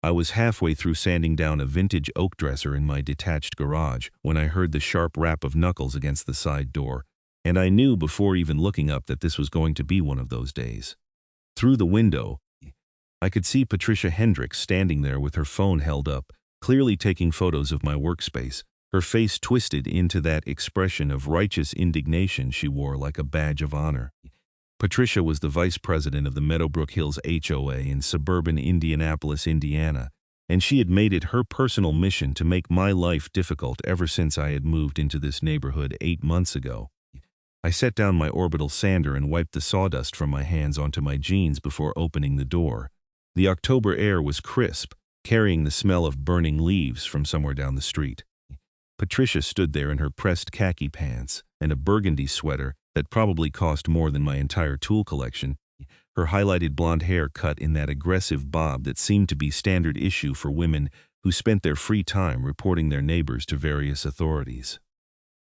I was halfway through sanding down a vintage oak dresser in my detached garage when I heard the sharp rap of knuckles against the side door, and I knew before even looking up that this was going to be one of those days. Through the window, I could see Patricia Hendricks standing there with her phone held up, clearly taking photos of my workspace, her face twisted into that expression of righteous indignation she wore like a badge of honor. Patricia was the vice president of the Meadowbrook Hills HOA in suburban Indianapolis, Indiana, and she had made it her personal mission to make my life difficult ever since I had moved into this neighborhood 8 months ago. I set down my orbital sander and wiped the sawdust from my hands onto my jeans before opening the door. The October air was crisp, carrying the smell of burning leaves from somewhere down the street. Patricia stood there in her pressed khaki pants and a burgundy sweater that probably cost more than my entire tool collection, her highlighted blonde hair cut in that aggressive bob that seemed to be standard issue for women who spent their free time reporting their neighbors to various authorities.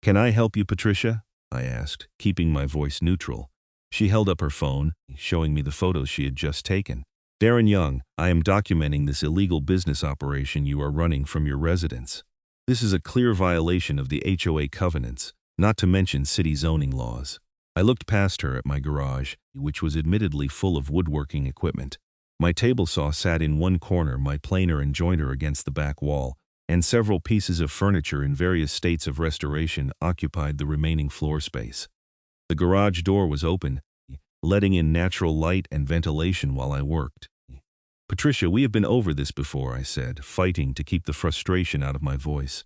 "Can I help you, Patricia?" I asked, keeping my voice neutral. She held up her phone, showing me the photos she had just taken. "Darren Young, I am documenting this illegal business operation you are running from your residence. This is a clear violation of the HOA covenants, not to mention city zoning laws." I looked past her at my garage, which was admittedly full of woodworking equipment. My table saw sat in one corner, my planer and jointer against the back wall, and several pieces of furniture in various states of restoration occupied the remaining floor space. The garage door was open, letting in natural light and ventilation while I worked. "Patricia, we have been over this before," I said, fighting to keep the frustration out of my voice.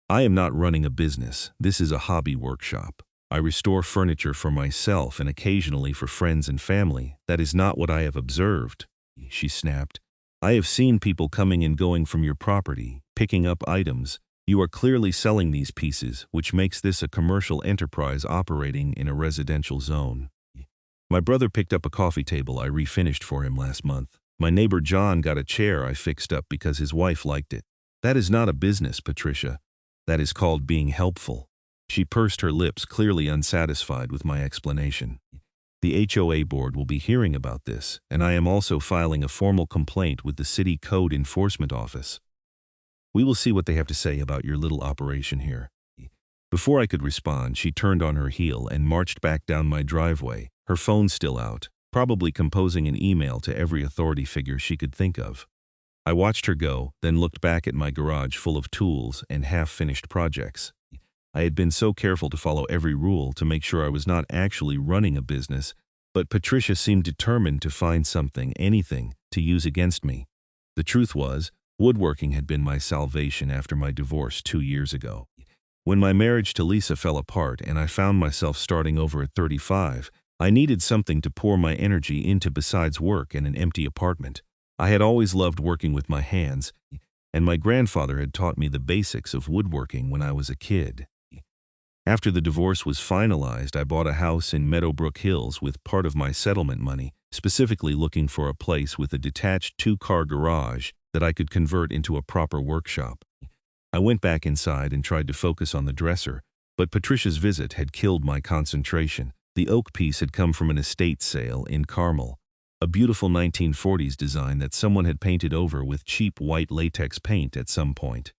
"I am not running a business. This is a hobby workshop. I restore furniture for myself and occasionally for friends and family. That is not what I have observed," she snapped. "I have seen people coming and going from your property, picking up items. You are clearly selling these pieces, which makes this a commercial enterprise operating in a residential zone. My brother picked up a coffee table I refinished for him last month. My neighbor John got a chair I fixed up because his wife liked it. That is not a business, Patricia. That is called being helpful." She pursed her lips, clearly unsatisfied with my explanation. "The HOA board will be hearing about this, and I am also filing a formal complaint with the City Code Enforcement Office. We will see what they have to say about your little operation here." Before I could respond, she turned on her heel and marched back down my driveway, her phone still out, probably composing an email to every authority figure she could think of. I watched her go, then looked back at my garage full of tools and half-finished projects. I had been so careful to follow every rule to make sure I was not actually running a business, but Patricia seemed determined to find something, anything, to use against me. The truth was, woodworking had been my salvation after my divorce 2 years ago. When my marriage to Lisa fell apart and I found myself starting over at 35, I needed something to pour my energy into besides work and an empty apartment. I had always loved working with my hands, and my grandfather had taught me the basics of woodworking when I was a kid. After the divorce was finalized, I bought a house in Meadowbrook Hills with part of my settlement money, specifically looking for a place with a detached 2-car garage that I could convert into a proper workshop. I went back inside and tried to focus on the dresser, but Patricia's visit had killed my concentration. The oak piece had come from an estate sale in Carmel, a beautiful 1940s design that someone had painted over with cheap white latex paint at some point.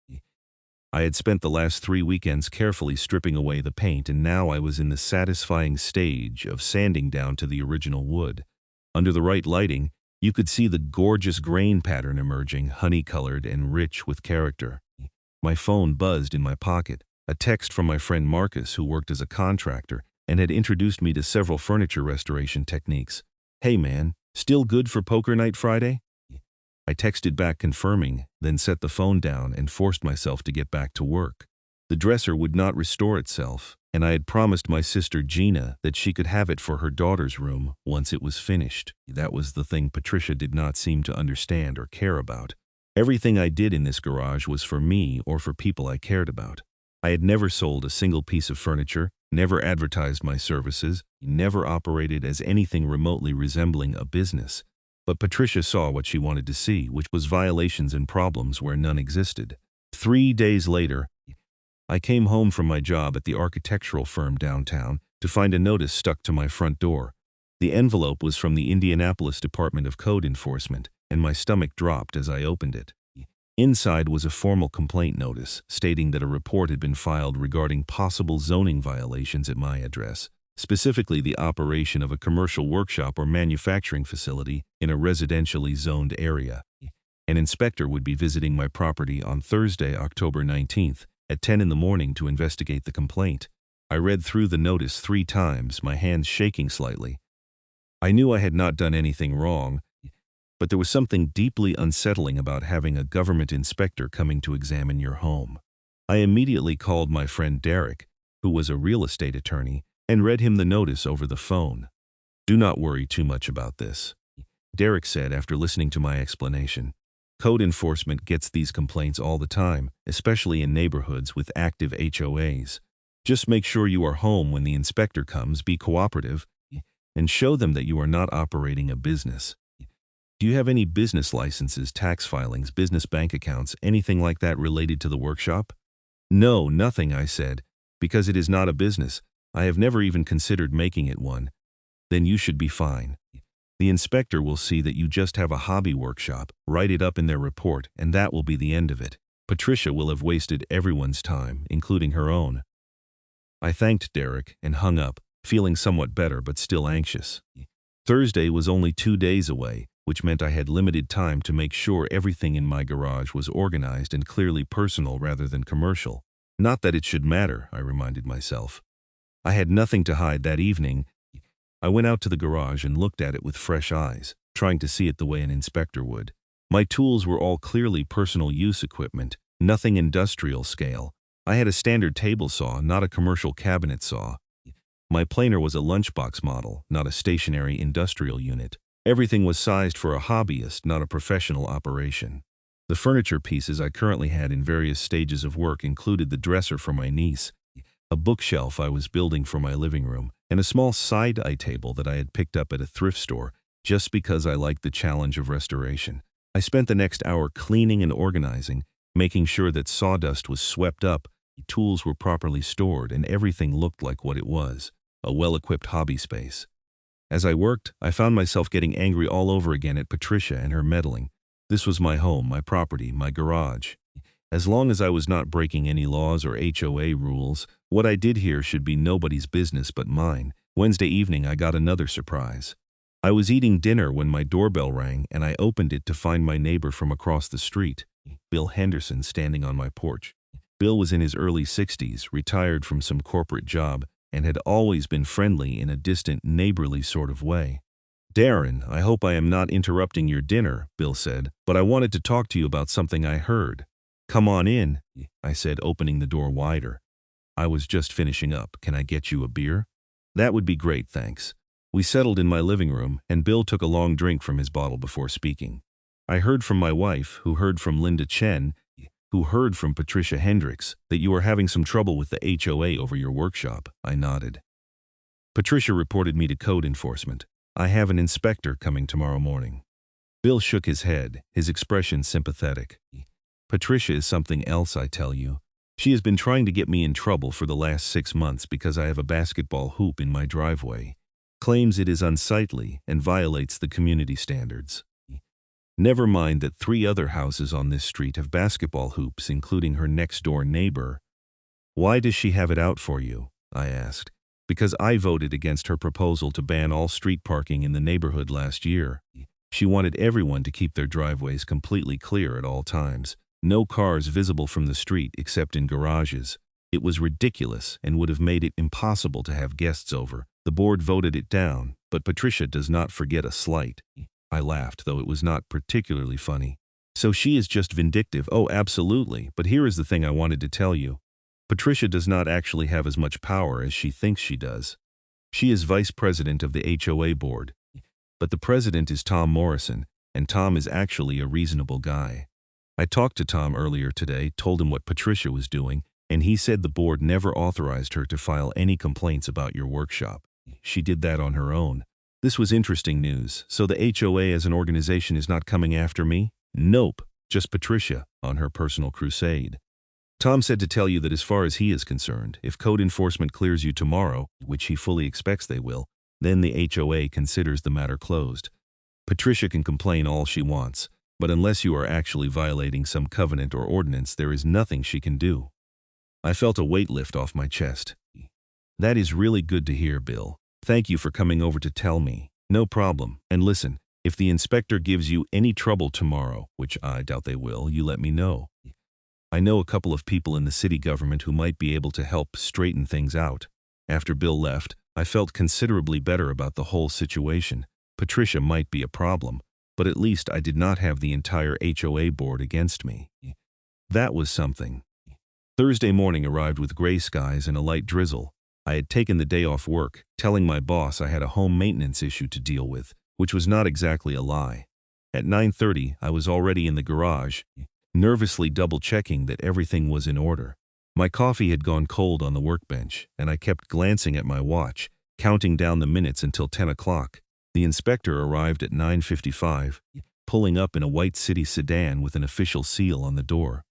I had spent the last 3 weekends carefully stripping away the paint, and now I was in the satisfying stage of sanding down to the original wood. Under the right lighting, you could see the gorgeous grain pattern emerging, honey-colored and rich with character. My phone buzzed in my pocket, a text from my friend Marcus, who worked as a contractor and had introduced me to several furniture restoration techniques. "Hey man, still good for poker night Friday?" I texted back confirming, then set the phone down and forced myself to get back to work. The dresser would not restore itself, and I had promised my sister Gina that she could have it for her daughter's room once it was finished. That was the thing Patricia did not seem to understand or care about. Everything I did in this garage was for me or for people I cared about. I had never sold a single piece of furniture, never advertised my services, never operated as anything remotely resembling a business. But Patricia saw what she wanted to see, which was violations and problems where none existed. 3 days later, I came home from my job at the architectural firm downtown to find a notice stuck to my front door. The envelope was from the Indianapolis Department of Code Enforcement, and my stomach dropped as I opened it. Inside was a formal complaint notice stating that a report had been filed regarding possible zoning violations at my address, specifically the operation of a commercial workshop or manufacturing facility in a residentially zoned area. An inspector would be visiting my property on Thursday, October 19th, at 10 in the morning to investigate the complaint. I read through the notice 3 times, my hands shaking slightly. I knew I had not done anything wrong, but there was something deeply unsettling about having a government inspector coming to examine your home. I immediately called my friend Derek, who was a real estate attorney, and read him the notice over the phone. "Do not worry too much about this," Derek said after listening to my explanation. "Code enforcement gets these complaints all the time, especially in neighborhoods with active HOAs. Just make sure you are home when the inspector comes, be cooperative, and show them that you are not operating a business. Do you have any business licenses, tax filings, business bank accounts, anything like that related to the workshop?" "No, nothing," I said, "because it is not a business. I have never even considered making it one." "Then you should be fine. The inspector will see that you just have a hobby workshop, write it up in their report, and that will be the end of it. Patricia will have wasted everyone's time, including her own." I thanked Derek and hung up, feeling somewhat better but still anxious. Thursday was only 2 days away, which meant I had limited time to make sure everything in my garage was organized and clearly personal rather than commercial. Not that it should matter, I reminded myself. I had nothing to hide that evening. I went out to the garage and looked at it with fresh eyes, trying to see it the way an inspector would. My tools were all clearly personal use equipment, nothing industrial scale. I had a standard table saw, not a commercial cabinet saw. My planer was a lunchbox model, not a stationary industrial unit. Everything was sized for a hobbyist, not a professional operation. The furniture pieces I currently had in various stages of work included the dresser for my niece, a bookshelf I was building for my living room, and a small side-eye table that I had picked up at a thrift store just because I liked the challenge of restoration. I spent the next hour cleaning and organizing, making sure that sawdust was swept up, tools were properly stored, and everything looked like what it was, a well-equipped hobby space. As I worked, I found myself getting angry all over again at Patricia and her meddling. This was my home, my property, my garage. As long as I was not breaking any laws or HOA rules, what I did here should be nobody's business but mine. Wednesday evening, I got another surprise. I was eating dinner when my doorbell rang, and I opened it to find my neighbor from across the street, Bill Henderson, standing on my porch. Bill was in his early 60s, retired from some corporate job, and had always been friendly in a distant, neighborly sort of way. "Darren, I hope I am not interrupting your dinner," Bill said, "but I wanted to talk to you about something I heard." "Come on in," I said, opening the door wider. "I was just finishing up. Can I get you a beer?" "That would be great, thanks." We settled in my living room, and Bill took a long drink from his bottle before speaking. "I heard from my wife, who heard from Linda Chen, who heard from Patricia Hendricks, that you are having some trouble with the HOA over your workshop." I nodded. "Patricia reported me to code enforcement. I have an inspector coming tomorrow morning." Bill shook his head, his expression sympathetic. "Patricia is something else, I tell you. She has been trying to get me in trouble for the last 6 months because I have a basketball hoop in my driveway. Claims it is unsightly and violates the community standards. Never mind that 3 other houses on this street have basketball hoops, including her next-door neighbor." "Why does she have it out for you?" I asked. "Because I voted against her proposal to ban all street parking in the neighborhood last year. She wanted everyone to keep their driveways completely clear at all times. No cars visible from the street except in garages. It was ridiculous and would have made it impossible to have guests over. The board voted it down, but Patricia does not forget a slight." I laughed, though it was not particularly funny. "So she is just vindictive." "Oh, absolutely, but here is the thing I wanted to tell you. Patricia does not actually have as much power as she thinks she does. She is vice president of the HOA board, but the president is Tom Morrison, and Tom is actually a reasonable guy. I talked to Tom earlier today, told him what Patricia was doing, and he said the board never authorized her to file any complaints about your workshop. She did that on her own." This was interesting news. "So the HOA as an organization is not coming after me?" "Nope, just Patricia on her personal crusade. Tom said to tell you that as far as he is concerned, if code enforcement clears you tomorrow, which he fully expects they will, then the HOA considers the matter closed. Patricia can complain all she wants, but unless you are actually violating some covenant or ordinance, there is nothing she can do. I felt a weight lift off my chest. That is really good to hear, Bill. Thank you for coming over to tell me. No problem. And listen, if the inspector gives you any trouble tomorrow, which I doubt they will, you let me know. I know a couple of people in the city government who might be able to help straighten things out. After Bill left, I felt considerably better about the whole situation. Patricia might be a problem, but at least I did not have the entire HOA board against me. That was something. Thursday morning arrived with gray skies and a light drizzle. I had taken the day off work, telling my boss I had a home maintenance issue to deal with, which was not exactly a lie. At 9:30, I was already in the garage, nervously double-checking that everything was in order. My coffee had gone cold on the workbench, and I kept glancing at my watch, counting down the minutes until 10 o'clock. The inspector arrived at 9:55, pulling up in a white city sedan with an official seal on the door.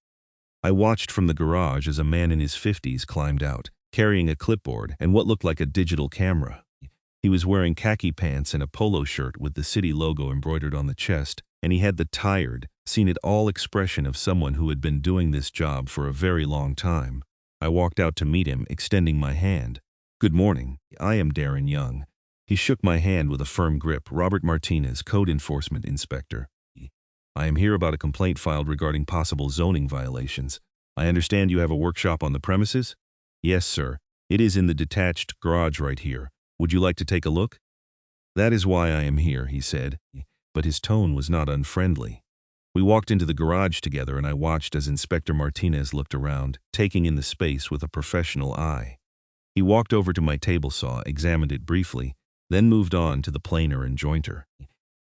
I watched from the garage as a man in his 50s climbed out, carrying a clipboard and what looked like a digital camera. He was wearing khaki pants and a polo shirt with the city logo embroidered on the chest, and he had the tired, seen-it-all expression of someone who had been doing this job for a very long time. I walked out to meet him, extending my hand. "Good morning. I am Darren Young." He shook my hand with a firm grip. "Robert Martinez, Code Enforcement Inspector. I am here about a complaint filed regarding possible zoning violations. I understand you have a workshop on the premises?" "Yes, sir. It is in the detached garage right here. Would you like to take a look?" "That is why I am here," he said, but his tone was not unfriendly. We walked into the garage together, and I watched as Inspector Martinez looked around, taking in the space with a professional eye. He walked over to my table saw, examined it briefly, then moved on to the planer and jointer.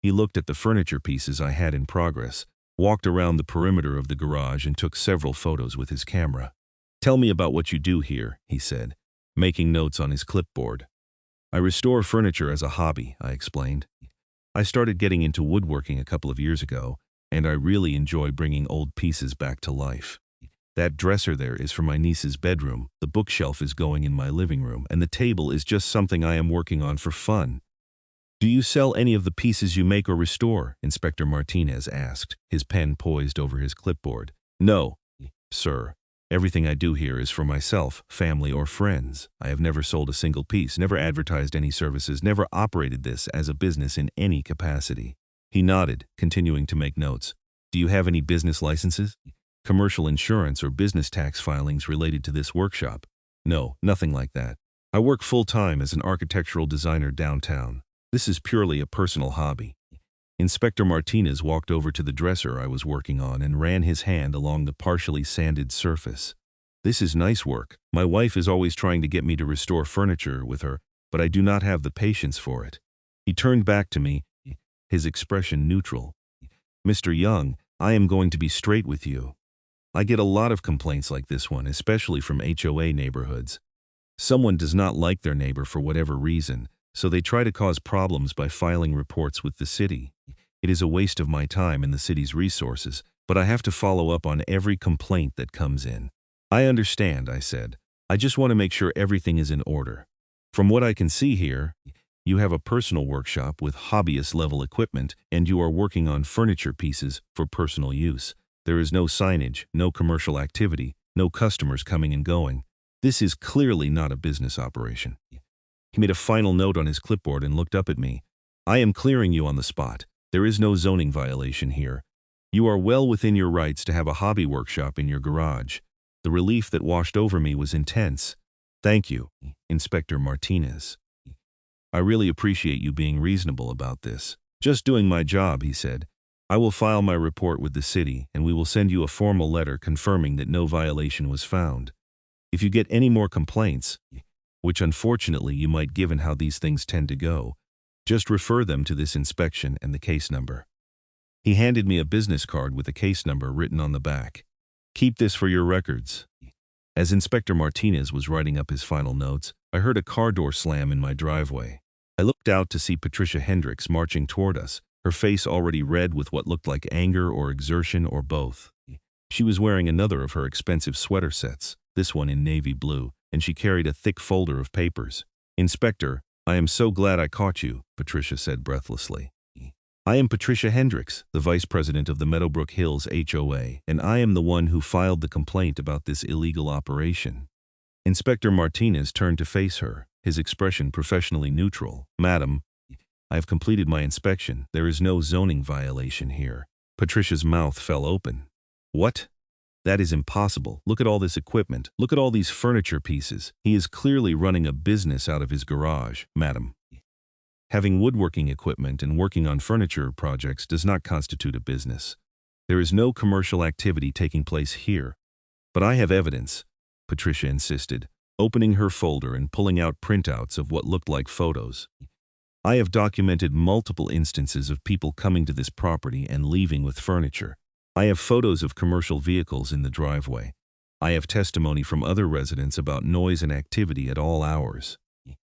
He looked at the furniture pieces I had in progress, walked around the perimeter of the garage, and took several photos with his camera. "Tell me about what you do here," he said, making notes on his clipboard. "I restore furniture as a hobby," I explained. "I started getting into woodworking a couple of years ago, and I really enjoy bringing old pieces back to life. That dresser there is for my niece's bedroom, the bookshelf is going in my living room, and the table is just something I am working on for fun." "Do you sell any of the pieces you make or restore?" Inspector Martinez asked, his pen poised over his clipboard. "No, sir. Everything I do here is for myself, family, or friends. I have never sold a single piece, never advertised any services, never operated this as a business in any capacity." He nodded, continuing to make notes. "Do you have any business licenses? Commercial insurance or business tax filings related to this workshop?" "No, nothing like that. I work full-time as an architectural designer downtown. This is purely a personal hobby." Inspector Martinez walked over to the dresser I was working on and ran his hand along the partially sanded surface. "This is nice work. My wife is always trying to get me to restore furniture with her, but I do not have the patience for it." He turned back to me, his expression neutral. "Mr. Young, I am going to be straight with you. I get a lot of complaints like this one, especially from HOA neighborhoods. Someone does not like their neighbor for whatever reason, so they try to cause problems by filing reports with the city. It is a waste of my time and the city's resources, but I have to follow up on every complaint that comes in." "I understand," I said. "I just want to make sure everything is in order. From what I can see here, you have a personal workshop with hobbyist-level equipment, and you are working on furniture pieces for personal use. There is no signage, no commercial activity, no customers coming and going. This is clearly not a business operation." He made a final note on his clipboard and looked up at me. "I am clearing you on the spot. There is no zoning violation here. You are well within your rights to have a hobby workshop in your garage." The relief that washed over me was intense. "Thank you, Inspector Martinez. I really appreciate you being reasonable about this." "Just doing my job," he said. "I will file my report with the city, and we will send you a formal letter confirming that no violation was found. If you get any more complaints, which unfortunately you might given how these things tend to go, just refer them to this inspection and the case number." He handed me a business card with a case number written on the back. "Keep this for your records." As Inspector Martinez was writing up his final notes, I heard a car door slam in my driveway. I looked out to see Patricia Hendricks marching toward us, her face already red with what looked like anger or exertion or both. She was wearing another of her expensive sweater sets, this one in navy blue, and she carried a thick folder of papers. "Inspector, I am so glad I caught you," Patricia said breathlessly. I am Patricia Hendricks, the vice president of the Meadowbrook Hills HOA, and I am the one who filed the complaint about this illegal operation. Inspector Martinez turned to face her, his expression professionally neutral. Madam, I have completed my inspection. There is no zoning violation here. Patricia's mouth fell open. What? That is impossible. Look at all this equipment. Look at all these furniture pieces. He is clearly running a business out of his garage, madam. Having woodworking equipment and working on furniture projects does not constitute a business. There is no commercial activity taking place here. But I have evidence, Patricia insisted, opening her folder and pulling out printouts of what looked like photos. I have documented multiple instances of people coming to this property and leaving with furniture. I have photos of commercial vehicles in the driveway. I have testimony from other residents about noise and activity at all hours.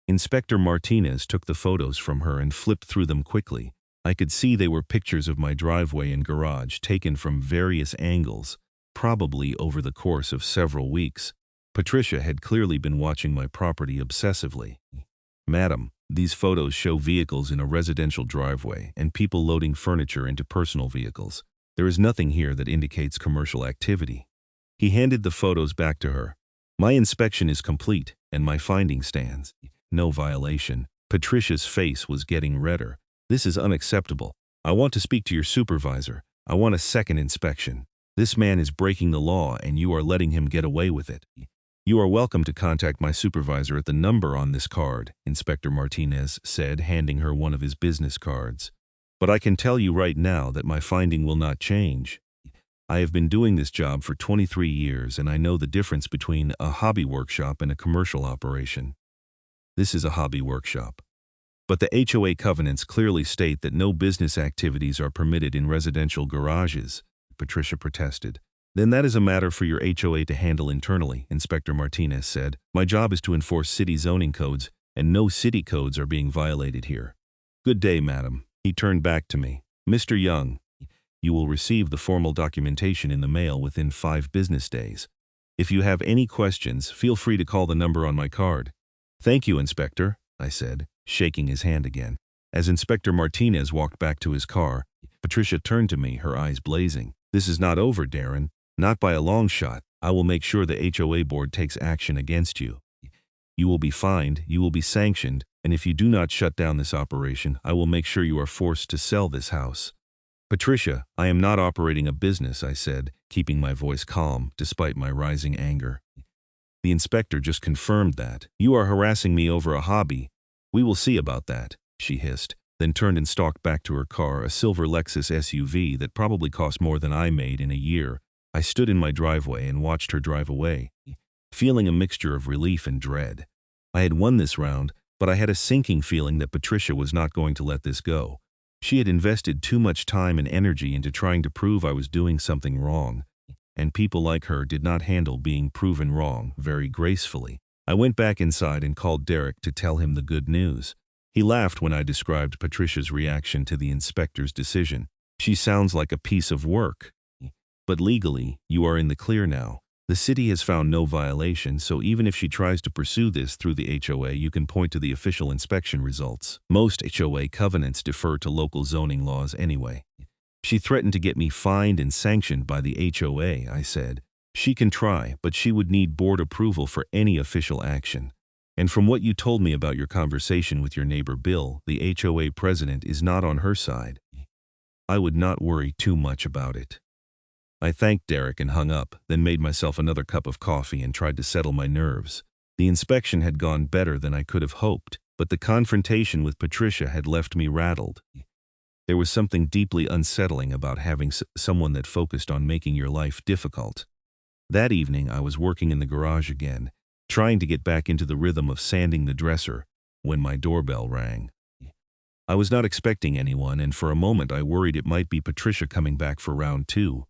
Inspector Martinez took the photos from her and flipped through them quickly. I could see they were pictures of my driveway and garage taken from various angles, probably over the course of several weeks. Patricia had clearly been watching my property obsessively. Madam, these photos show vehicles in a residential driveway and people loading furniture into personal vehicles. There is nothing here that indicates commercial activity. He handed the photos back to her. My inspection is complete, and my finding stands. No violation. Patricia's face was getting redder. This is unacceptable. I want to speak to your supervisor. I want a second inspection. This man is breaking the law and you are letting him get away with it. You are welcome to contact my supervisor at the number on this card, Inspector Martinez said, handing her one of his business cards. But I can tell you right now that my finding will not change. I have been doing this job for 23 years and I know the difference between a hobby workshop and a commercial operation. This is a hobby workshop. But the HOA covenants clearly state that no business activities are permitted in residential garages, Patricia protested. Then that is a matter for your HOA to handle internally, Inspector Martinez said. My job is to enforce city zoning codes, and no city codes are being violated here. Good day, madam. He turned back to me. Mr. Young, you will receive the formal documentation in the mail within 5 business days. If you have any questions, feel free to call the number on my card. Thank you, Inspector, I said, shaking his hand again. As Inspector Martinez walked back to his car, Patricia turned to me, her eyes blazing. This is not over, Darren. Not by a long shot. I will make sure the HOA board takes action against you. You will be fined, you will be sanctioned, and if you do not shut down this operation, I will make sure you are forced to sell this house. Patricia, I am not operating a business, I said, keeping my voice calm despite my rising anger. The inspector just confirmed that. You are harassing me over a hobby. We will see about that, she hissed, then turned and stalked back to her car, a silver Lexus SUV that probably cost more than I made in a year. I stood in my driveway and watched her drive away, feeling a mixture of relief and dread. I had won this round, but I had a sinking feeling that Patricia was not going to let this go. She had invested too much time and energy into trying to prove I was doing something wrong, and people like her did not handle being proven wrong very gracefully. I went back inside and called Derek to tell him the good news. He laughed when I described Patricia's reaction to the inspector's decision. She sounds like a piece of work. But legally, you are in the clear now. The city has found no violation, so even if she tries to pursue this through the HOA, you can point to the official inspection results. Most HOA covenants defer to local zoning laws anyway. She threatened to get me fined and sanctioned by the HOA, I said. She can try, but she would need board approval for any official action. And from what you told me about your conversation with your neighbor Bill, the HOA president is not on her side. I would not worry too much about it. I thanked Derek and hung up, then made myself another cup of coffee and tried to settle my nerves. The inspection had gone better than I could have hoped, but the confrontation with Patricia had left me rattled. There was something deeply unsettling about having someone that focused on making your life difficult. That evening, I was working in the garage again, trying to get back into the rhythm of sanding the dresser, when my doorbell rang. I was not expecting anyone, and for a moment I worried it might be Patricia coming back for round 2.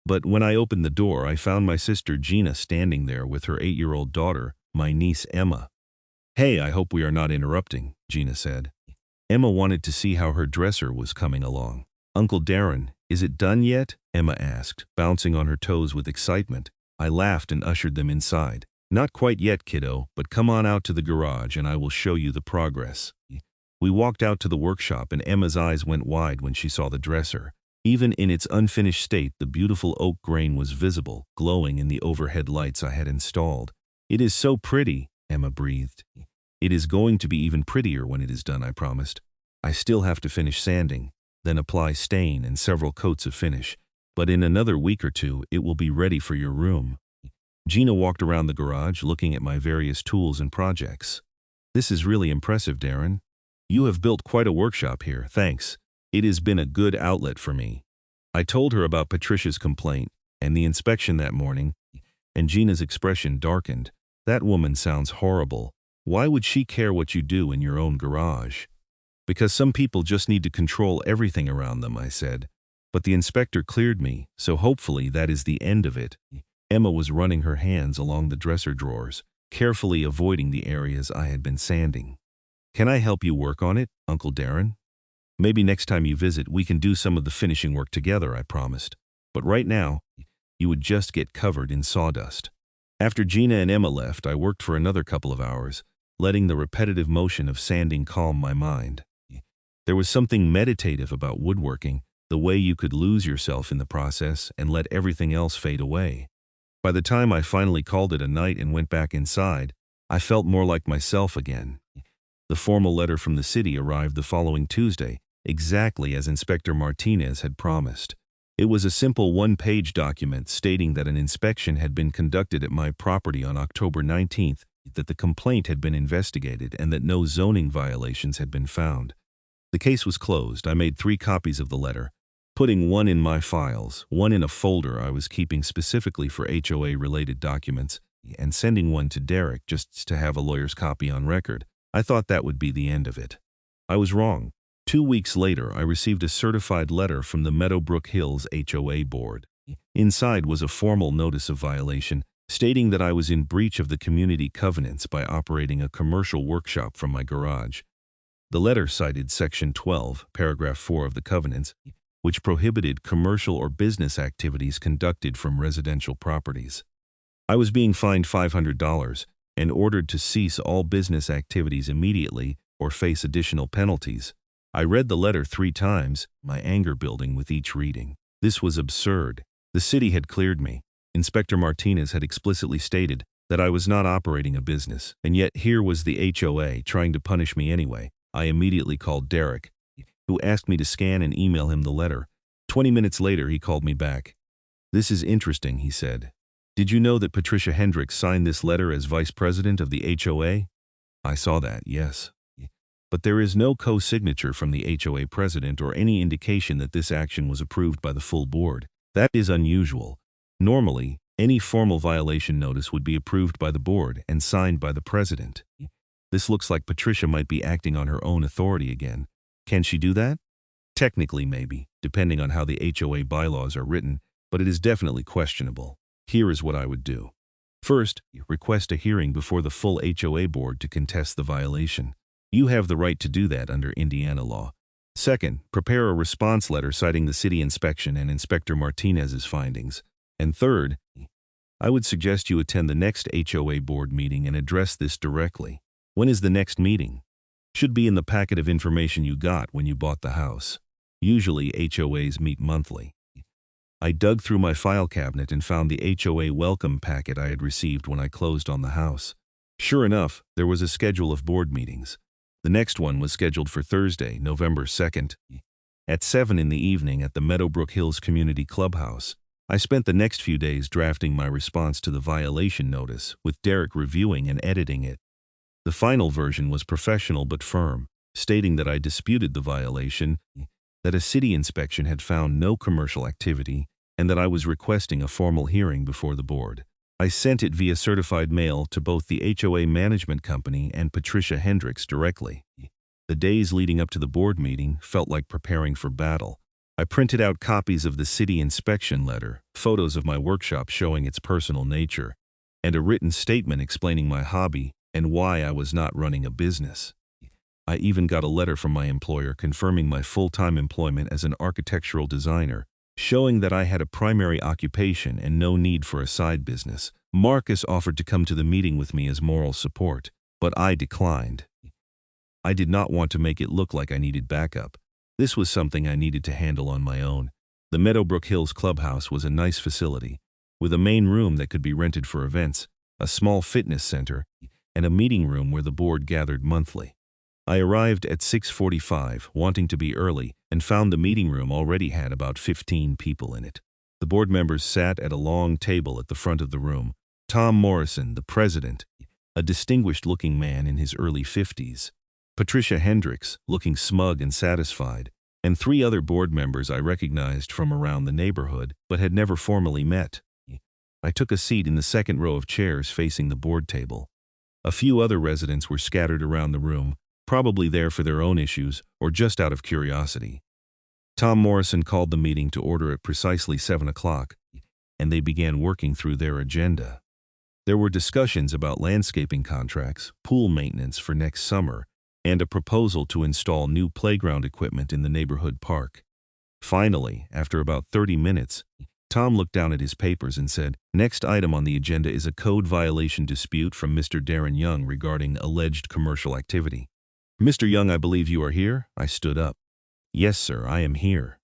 But when I opened the door, I found my sister Gina standing there with her 8-year-old daughter, my niece Emma. Hey, I hope we are not interrupting, Gina said. Emma wanted to see how her dresser was coming along. Uncle Darren, is it done yet? Emma asked, bouncing on her toes with excitement. I laughed and ushered them inside. Not quite yet, kiddo, but come on out to the garage and I will show you the progress. We walked out to the workshop and Emma's eyes went wide when she saw the dresser. Even in its unfinished state, the beautiful oak grain was visible, glowing in the overhead lights I had installed. "It is so pretty," Emma breathed. "It is going to be even prettier when it is done," I promised. "I still have to finish sanding, then apply stain and several coats of finish. But in another week or two, it will be ready for your room." Gina walked around the garage looking at my various tools and projects. "This is really impressive, Darren. You have built quite a workshop here, thanks. It has been a good outlet for me." I told her about Patricia's complaint and the inspection that morning, and Gina's expression darkened. "That woman sounds horrible. Why would she care what you do in your own garage?" "Because some people just need to control everything around them," I said. "But the inspector cleared me, so hopefully that is the end of it." Emma was running her hands along the dresser drawers, carefully avoiding the areas I had been sanding. "Can I help you work on it, Uncle Darren? Maybe next time you visit we can do some of the finishing work together," I promised. "But right now, you would just get covered in sawdust." After Gina and Emma left, I worked for another couple of hours, letting the repetitive motion of sanding calm my mind. There was something meditative about woodworking, the way you could lose yourself in the process and let everything else fade away. By the time I finally called it a night and went back inside, I felt more like myself again. The formal letter from the city arrived the following Tuesday, exactly as Inspector Martinez had promised. It was a simple one-page document stating that an inspection had been conducted at my property on October 19th, that the complaint had been investigated, and that no zoning violations had been found. The case was closed. I made 3 copies of the letter, putting one in my files, one in a folder I was keeping specifically for HOA-related documents, and sending one to Derek just to have a lawyer's copy on record. I thought that would be the end of it. I was wrong. 2 weeks later, I received a certified letter from the Meadowbrook Hills HOA board. Inside was a formal notice of violation, stating that I was in breach of the community covenants by operating a commercial workshop from my garage. The letter cited Section 12, Paragraph 4 of the covenants, which prohibited commercial or business activities conducted from residential properties. I was being fined $500 and ordered to cease all business activities immediately or face additional penalties. I read the letter 3 times, my anger building with each reading. This was absurd. The city had cleared me. Inspector Martinez had explicitly stated that I was not operating a business, and yet here was the HOA trying to punish me anyway. I immediately called Derek, who asked me to scan and email him the letter. 20 minutes later, he called me back. "This is interesting," he said. "Did you know that Patricia Hendricks signed this letter as vice president of the HOA?" "I saw that, yes. But there is no co-signature from the HOA president or any indication that this action was approved by the full board. That is unusual. Normally, any formal violation notice would be approved by the board and signed by the president. This looks like Patricia might be acting on her own authority again. Can she do that? Technically, maybe, depending on how the HOA bylaws are written, but it is definitely questionable. Here is what I would do. First, request a hearing before the full HOA board to contest the violation. You have the right to do that under Indiana law. Second, prepare a response letter citing the city inspection and Inspector Martinez's findings. And third, I would suggest you attend the next HOA board meeting and address this directly. When is the next meeting? Should be in the packet of information you got when you bought the house. Usually HOAs meet monthly. I dug through my file cabinet and found the HOA welcome packet I had received when I closed on the house. Sure enough, there was a schedule of board meetings. The next one was scheduled for Thursday, November 2nd, at 7 in the evening at the Meadowbrook Hills Community Clubhouse. I spent the next few days drafting my response to the violation notice, with Derek reviewing and editing it. The final version was professional but firm, stating that I disputed the violation, that a city inspection had found no commercial activity, and that I was requesting a formal hearing before the board. I sent it via certified mail to both the HOA management company and Patricia Hendricks directly. The days leading up to the board meeting felt like preparing for battle. I printed out copies of the city inspection letter, photos of my workshop showing its personal nature, and a written statement explaining my hobby and why I was not running a business. I even got a letter from my employer confirming my full-time employment as an architectural designer, showing that I had a primary occupation and no need for a side business. Marcus offered to come to the meeting with me as moral support, but I declined. I did not want to make it look like I needed backup. This was something I needed to handle on my own. The Meadowbrook Hills Clubhouse was a nice facility, with a main room that could be rented for events, a small fitness center, and a meeting room where the board gathered monthly. I arrived at 6:45, wanting to be early, and found the meeting room already had about 15 people in it. The board members sat at a long table at the front of the room. Tom Morrison, the president, a distinguished-looking man in his early 50s. Patricia Hendricks, looking smug and satisfied, and 3 other board members I recognized from around the neighborhood but had never formally met. I took a seat in the second row of chairs facing the board table. A few other residents were scattered around the room, probably there for their own issues or just out of curiosity. Tom Morrison called the meeting to order at precisely 7 o'clock, and they began working through their agenda. There were discussions about landscaping contracts, pool maintenance for next summer, and a proposal to install new playground equipment in the neighborhood park. Finally, after about 30 minutes, Tom looked down at his papers and said, "Next item on the agenda is a code violation dispute from Mr. Darren Young regarding alleged commercial activity." "Mr. Young, I believe you are here?" I stood up. "Yes, sir, I am here.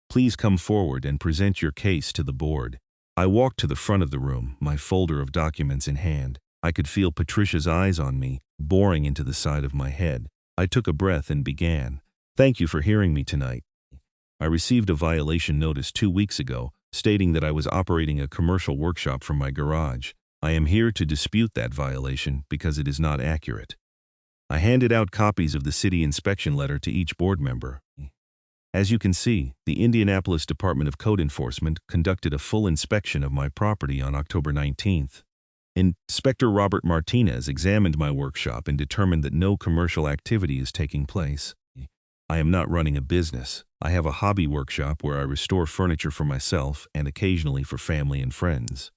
Please come forward and present your case to the board." I walked to the front of the room, my folder of documents in hand. I could feel Patricia's eyes on me, boring into the side of my head. I took a breath and began. "Thank you for hearing me tonight. I received a violation notice 2 weeks ago, stating that I was operating a commercial workshop from my garage. I am here to dispute that violation because it is not accurate." I handed out copies of the city inspection letter to each board member. As you can see, the Indianapolis Department of Code Enforcement conducted a full inspection of my property on October 19th. Inspector Robert Martinez examined my workshop and determined that no commercial activity is taking place. I am not running a business. I have a hobby workshop where I restore furniture for myself and occasionally for family and friends.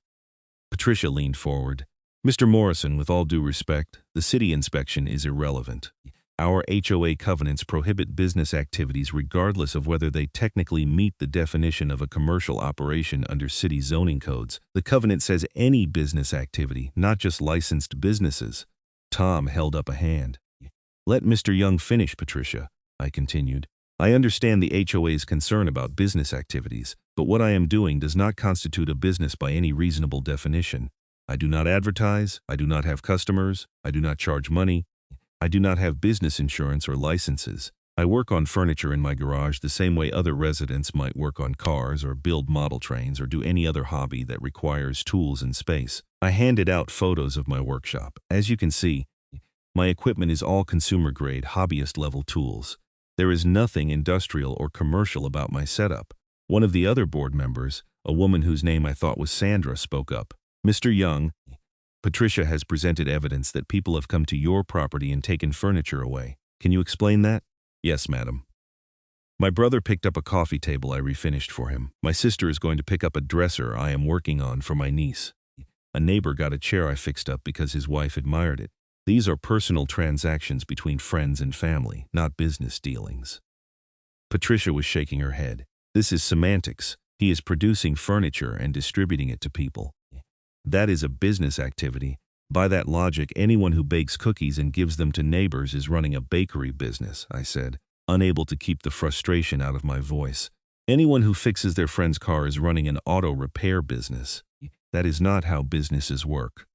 Patricia leaned forward. "Mr. Morrison, with all due respect, the city inspection is irrelevant. Our HOA covenants prohibit business activities regardless of whether they technically meet the definition of a commercial operation under city zoning codes. The covenant says any business activity, not just licensed businesses." Tom held up a hand. "Let Mr. Young finish, Patricia," I continued. "I understand the HOA's concern about business activities, but what I am doing does not constitute a business by any reasonable definition. I do not advertise, I do not have customers, I do not charge money, I do not have business insurance or licenses. I work on furniture in my garage the same way other residents might work on cars or build model trains or do any other hobby that requires tools and space." I handed out photos of my workshop. As you can see, my equipment is all consumer-grade, hobbyist-level tools. There is nothing industrial or commercial about my setup. One of the other board members, a woman whose name I thought was Sandra, spoke up. "Mr. Young, Patricia has presented evidence that people have come to your property and taken furniture away. Can you explain that?" "Yes, madam. My brother picked up a coffee table I refinished for him. My sister is going to pick up a dresser I am working on for my niece. A neighbor got a chair I fixed up because his wife admired it. These are personal transactions between friends and family, not business dealings." Patricia was shaking her head. "This is semantics. He is producing furniture and distributing it to people. That is a business activity. By that logic, anyone who bakes cookies and gives them to neighbors is running a bakery business," I said, unable to keep the frustration out of my voice. "Anyone who fixes their friend's car is running an auto repair business. That is not how businesses work."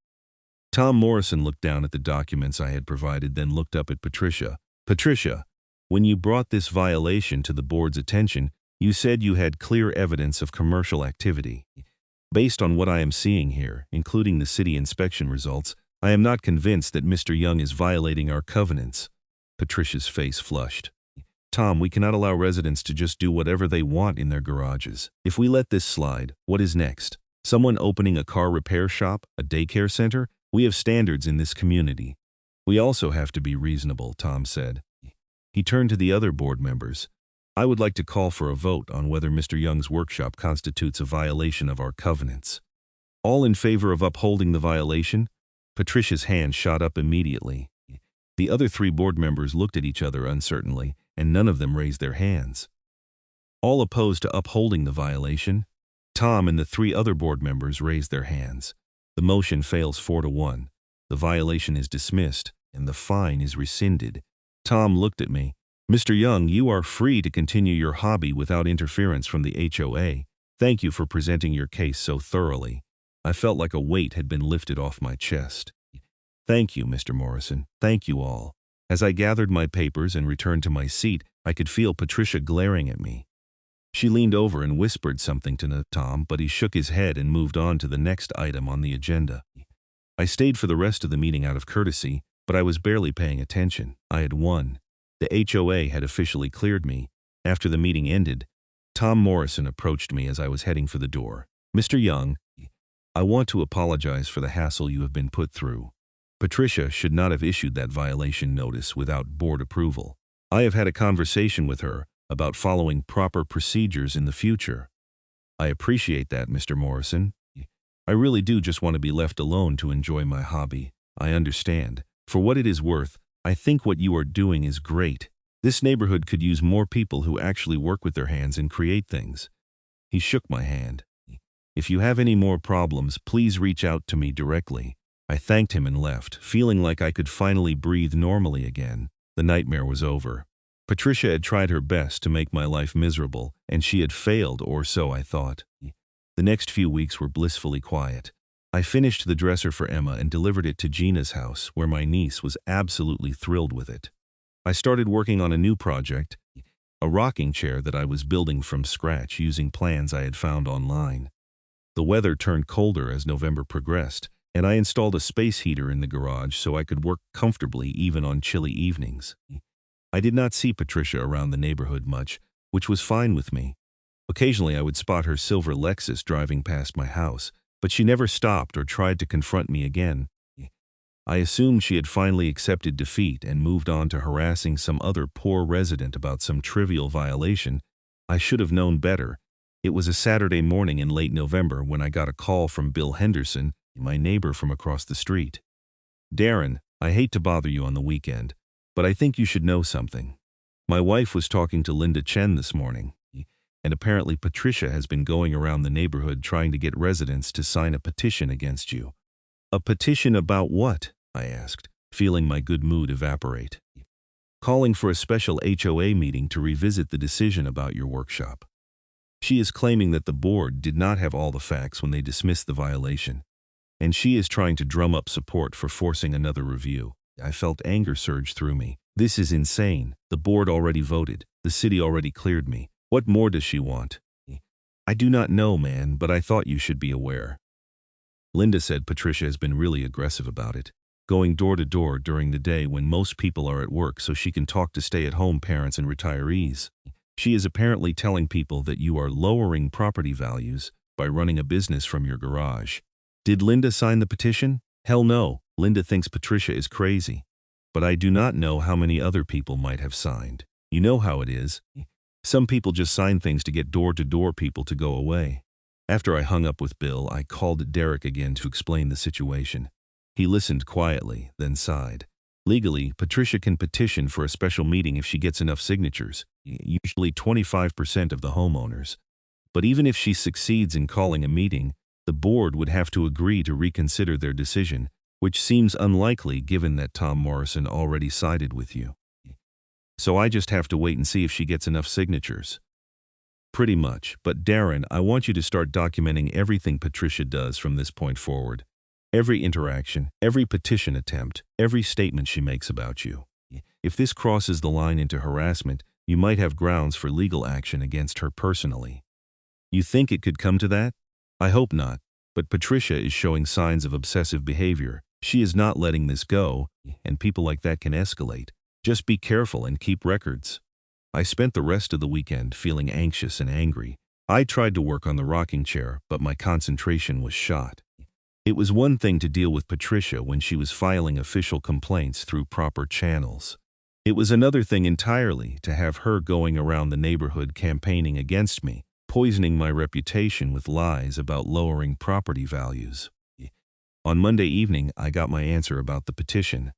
Tom Morrison looked down at the documents I had provided, then looked up at Patricia. "Patricia, when you brought this violation to the board's attention, you said you had clear evidence of commercial activity. Based on what I am seeing here, including the city inspection results, I am not convinced that Mr. Young is violating our covenants." Patricia's face flushed. "Tom, we cannot allow residents to just do whatever they want in their garages. If we let this slide, what is next? Someone opening a car repair shop, a daycare center? We have standards in this community." "We also have to be reasonable," Tom said. He turned to the other board members. "I would like to call for a vote on whether Mr. Young's workshop constitutes a violation of our covenants. All in favor of upholding the violation?" Patricia's hand shot up immediately. The other 3 board members looked at each other uncertainly, and none of them raised their hands. "All opposed to upholding the violation?" Tom and the 3 other board members raised their hands. The motion fails 4-1. The violation is dismissed, and the fine is rescinded. Tom looked at me. Mr. Young, you are free to continue your hobby without interference from the HOA. Thank you for presenting your case so thoroughly. I felt like a weight had been lifted off my chest. Thank you, Mr. Morrison. Thank you all. As I gathered my papers and returned to my seat, I could feel Patricia glaring at me. She leaned over and whispered something to Tom, but he shook his head and moved on to the next item on the agenda. I stayed for the rest of the meeting out of courtesy, but I was barely paying attention. I had won. The HOA had officially cleared me. After the meeting ended, Tom Morrison approached me as I was heading for the door. Mr. Young, I want to apologize for the hassle you have been put through. Patricia should not have issued that violation notice without board approval. I have had a conversation with her about following proper procedures in the future. I appreciate that, Mr. Morrison. I really do just want to be left alone to enjoy my hobby. I understand. For what it is worth, I think what you are doing is great. This neighborhood could use more people who actually work with their hands and create things. He shook my hand. If you have any more problems, please reach out to me directly. I thanked him and left, feeling like I could finally breathe normally again. The nightmare was over. Patricia had tried her best to make my life miserable, and she had failed, or so I thought. The next few weeks were blissfully quiet. I finished the dresser for Emma and delivered it to Gina's house, where my niece was absolutely thrilled with it. I started working on a new project, a rocking chair that I was building from scratch using plans I had found online. The weather turned colder as November progressed, and I installed a space heater in the garage so I could work comfortably even on chilly evenings. I did not see Patricia around the neighborhood much, which was fine with me. Occasionally I would spot her silver Lexus driving past my house, but she never stopped or tried to confront me again. I assumed she had finally accepted defeat and moved on to harassing some other poor resident about some trivial violation. I should have known better. It was a Saturday morning in late November when I got a call from Bill Henderson, my neighbor from across the street. Darren, I hate to bother you on the weekend, but I think you should know something. My wife was talking to Linda Chen this morning, and apparently Patricia has been going around the neighborhood trying to get residents to sign a petition against you. A petition about what? I asked, feeling my good mood evaporate. Calling for a special HOA meeting to revisit the decision about your workshop. She is claiming that the board did not have all the facts when they dismissed the violation, and she is trying to drum up support for forcing another review. I felt anger surge through me. This is insane. The board already voted. The city already cleared me. What more does she want? I do not know, man, but I thought you should be aware. Linda said Patricia has been really aggressive about it, going door to door during the day when most people are at work so she can talk to stay-at-home parents and retirees. She is apparently telling people that you are lowering property values by running a business from your garage. Did Linda sign the petition? Hell no. Linda thinks Patricia is crazy. But I do not know how many other people might have signed. You know how it is. Some people just sign things to get door-to-door people to go away. After I hung up with Bill, I called Derek again to explain the situation. He listened quietly, then sighed. Legally, Patricia can petition for a special meeting if she gets enough signatures, usually 25% of the homeowners. But even if she succeeds in calling a meeting, the board would have to agree to reconsider their decision, which seems unlikely given that Tom Morrison already sided with you. So I just have to wait and see if she gets enough signatures. Pretty much, but Darren, I want you to start documenting everything Patricia does from this point forward. Every interaction, every petition attempt, every statement she makes about you. If this crosses the line into harassment, you might have grounds for legal action against her personally. You think it could come to that? I hope not, but Patricia is showing signs of obsessive behavior. She is not letting this go, and people like that can escalate. Just be careful and keep records. I spent the rest of the weekend feeling anxious and angry. I tried to work on the rocking chair, but my concentration was shot. It was one thing to deal with Patricia when she was filing official complaints through proper channels. It was another thing entirely to have her going around the neighborhood campaigning against me, poisoning my reputation with lies about lowering property values. On Monday evening, I got my answer about the petition.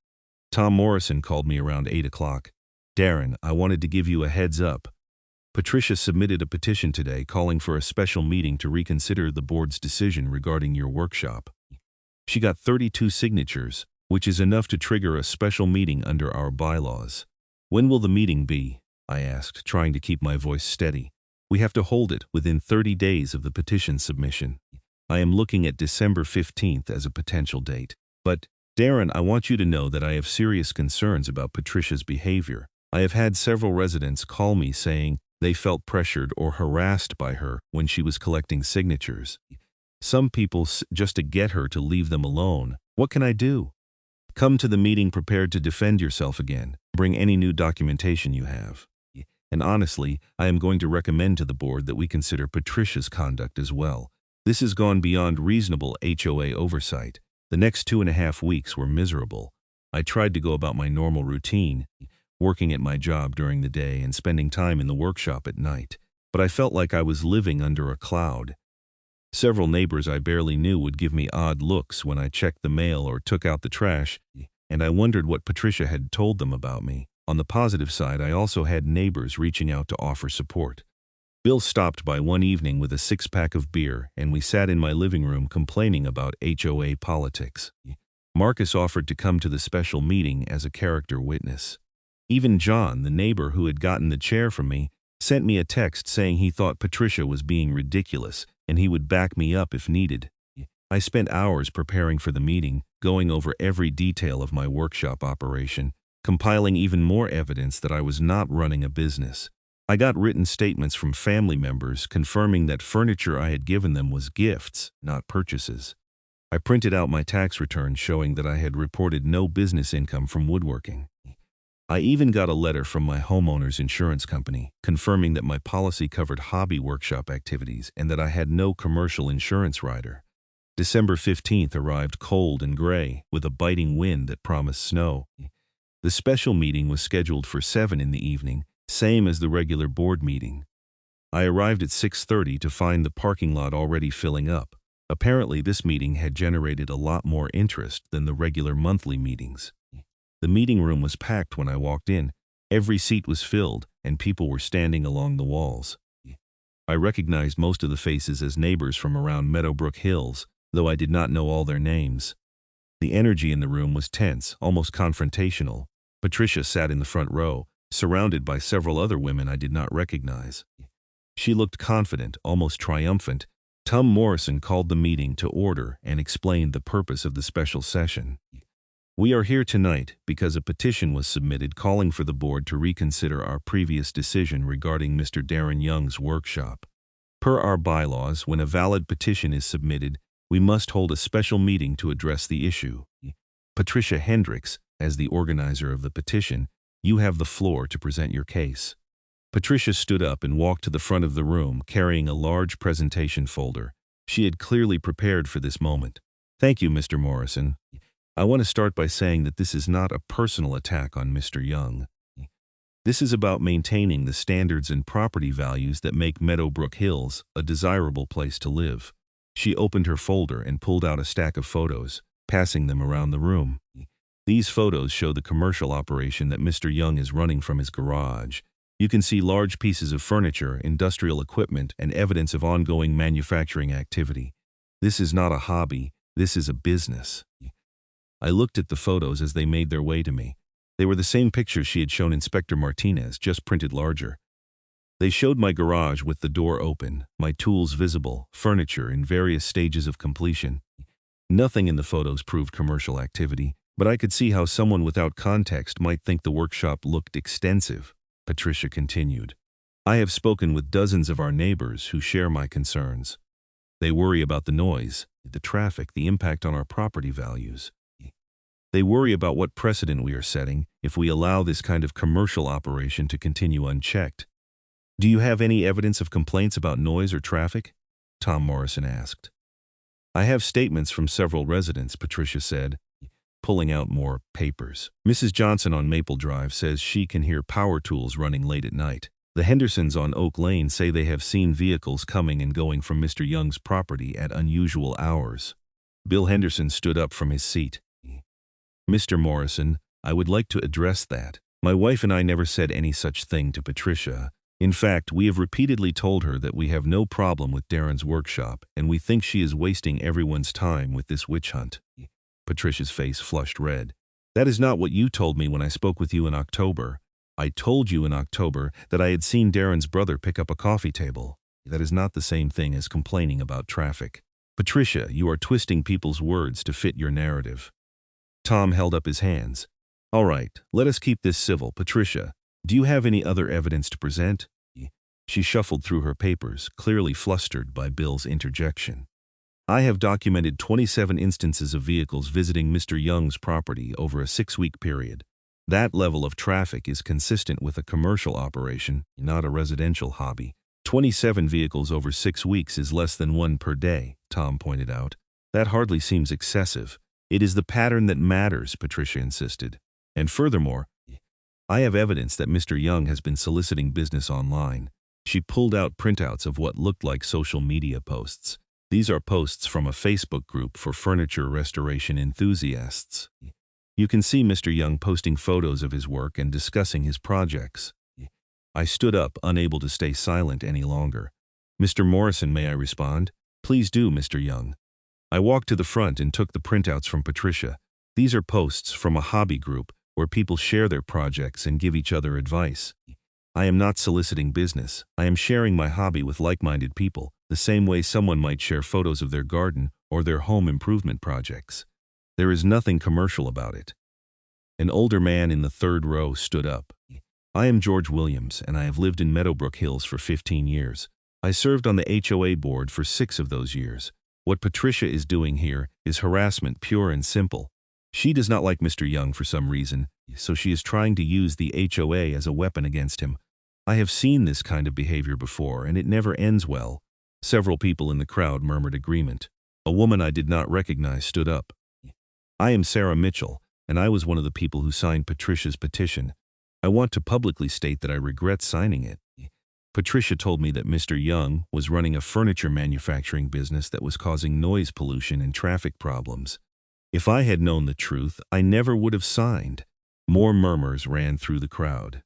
Tom Morrison called me around 8 o'clock. Darren, I wanted to give you a heads up. Patricia submitted a petition today calling for a special meeting to reconsider the board's decision regarding your workshop. She got 32 signatures, which is enough to trigger a special meeting under our bylaws. When will the meeting be? I asked, trying to keep my voice steady. We have to hold it within 30 days of the petition submission. I am looking at December 15th as a potential date. But, Darren, I want you to know that I have serious concerns about Patricia's behavior. I have had several residents call me saying they felt pressured or harassed by her when she was collecting signatures. Some people just to get her to leave them alone. What can I do? Come to the meeting prepared to defend yourself again. Bring any new documentation you have. And honestly, I am going to recommend to the board that we consider Patricia's conduct as well. This has gone beyond reasonable HOA oversight. The next 2.5 weeks were miserable. I tried to go about my normal routine, working at my job during the day and spending time in the workshop at night. But I felt like I was living under a cloud. Several neighbors I barely knew would give me odd looks when I checked the mail or took out the trash, and I wondered what Patricia had told them about me. On the positive side, I also had neighbors reaching out to offer support. Bill stopped by one evening with a 6-pack of beer, and we sat in my living room complaining about HOA politics. Marcus offered to come to the special meeting as a character witness. Even John, the neighbor who had gotten the chair from me, sent me a text saying he thought Patricia was being ridiculous and he would back me up if needed. I spent hours preparing for the meeting, going over every detail of my workshop operation, compiling even more evidence that I was not running a business. I got written statements from family members confirming that furniture I had given them was gifts, not purchases. I printed out my tax return showing that I had reported no business income from woodworking. I even got a letter from my homeowner's insurance company confirming that my policy covered hobby workshop activities and that I had no commercial insurance rider. December 15th arrived cold and gray, with a biting wind that promised snow. The special meeting was scheduled for 7 in the evening, same as the regular board meeting. I arrived at 6:30 to find the parking lot already filling up. Apparently, this meeting had generated a lot more interest than the regular monthly meetings. The meeting room was packed when I walked in. Every seat was filled, and people were standing along the walls. I recognized most of the faces as neighbors from around Meadowbrook Hills, though I did not know all their names. The energy in the room was tense, almost confrontational. Patricia sat in the front row, surrounded by several other women I did not recognize. She looked confident, almost triumphant. Tom Morrison called the meeting to order and explained the purpose of the special session. We are here tonight because a petition was submitted calling for the board to reconsider our previous decision regarding Mr. Darren Young's workshop. Per our bylaws, when a valid petition is submitted, we must hold a special meeting to address the issue. Patricia Hendricks, as the organizer of the petition, you have the floor to present your case. Patricia stood up and walked to the front of the room, carrying a large presentation folder. She had clearly prepared for this moment. Thank you, Mr. Morrison. I want to start by saying that this is not a personal attack on Mr. Young. This is about maintaining the standards and property values that make Meadowbrook Hills a desirable place to live. She opened her folder and pulled out a stack of photos, passing them around the room. These photos show the commercial operation that Mr. Young is running from his garage. You can see large pieces of furniture, industrial equipment, and evidence of ongoing manufacturing activity. This is not a hobby, this is a business. I looked at the photos as they made their way to me. They were the same pictures she had shown Inspector Martinez, just printed larger. They showed my garage with the door open, my tools visible, furniture in various stages of completion. Nothing in the photos proved commercial activity, but I could see how someone without context might think the workshop looked extensive. Patricia continued. I have spoken with dozens of our neighbors who share my concerns. They worry about the noise, the traffic, the impact on our property values. They worry about what precedent we are setting if we allow this kind of commercial operation to continue unchecked. Do you have any evidence of complaints about noise or traffic? Tom Morrison asked. I have statements from several residents, Patricia said, pulling out more papers. Mrs. Johnson on Maple Drive says she can hear power tools running late at night. The Hendersons on Oak Lane say they have seen vehicles coming and going from Mr. Young's property at unusual hours. Bill Henderson stood up from his seat. Mr. Morrison, I would like to address that. My wife and I never said any such thing to Patricia. In fact, we have repeatedly told her that we have no problem with Darren's workshop, and we think she is wasting everyone's time with this witch hunt. Patricia's face flushed red. That is not what you told me when I spoke with you in October. I told you in October that I had seen Darren's brother pick up a coffee table. That is not the same thing as complaining about traffic. Patricia, you are twisting people's words to fit your narrative. Tom held up his hands. All right, let us keep this civil. Patricia, do you have any other evidence to present? She shuffled through her papers, clearly flustered by Bill's interjection. I have documented 27 instances of vehicles visiting Mr. Young's property over a 6-week period. That level of traffic is consistent with a commercial operation, not a residential hobby. 27 vehicles over 6 weeks is less than 1 per day, Tom pointed out. That hardly seems excessive. It is the pattern that matters, Patricia insisted. And furthermore, I have evidence that Mr. Young has been soliciting business online. She pulled out printouts of what looked like social media posts. These are posts from a Facebook group for furniture restoration enthusiasts. You can see Mr. Young posting photos of his work and discussing his projects. I stood up, unable to stay silent any longer. Mr. Morrison, may I respond? Please do, Mr. Young. I walked to the front and took the printouts from Patricia. These are posts from a hobby group where people share their projects and give each other advice. I am not soliciting business. I am sharing my hobby with like-minded people, the same way someone might share photos of their garden or their home improvement projects. There is nothing commercial about it. An older man in the third row stood up. I am George Williams, and I have lived in Meadowbrook Hills for 15 years. I served on the HOA board for 6 of those years. What Patricia is doing here is harassment, pure and simple. She does not like Mr. Young for some reason, so she is trying to use the HOA as a weapon against him. I have seen this kind of behavior before, and it never ends well. Several people in the crowd murmured agreement. A woman I did not recognize stood up. I am Sarah Mitchell, and I was one of the people who signed Patricia's petition. I want to publicly state that I regret signing it. Patricia told me that Mr. Young was running a furniture manufacturing business that was causing noise pollution and traffic problems. If I had known the truth, I never would have signed. More murmurs ran through the crowd.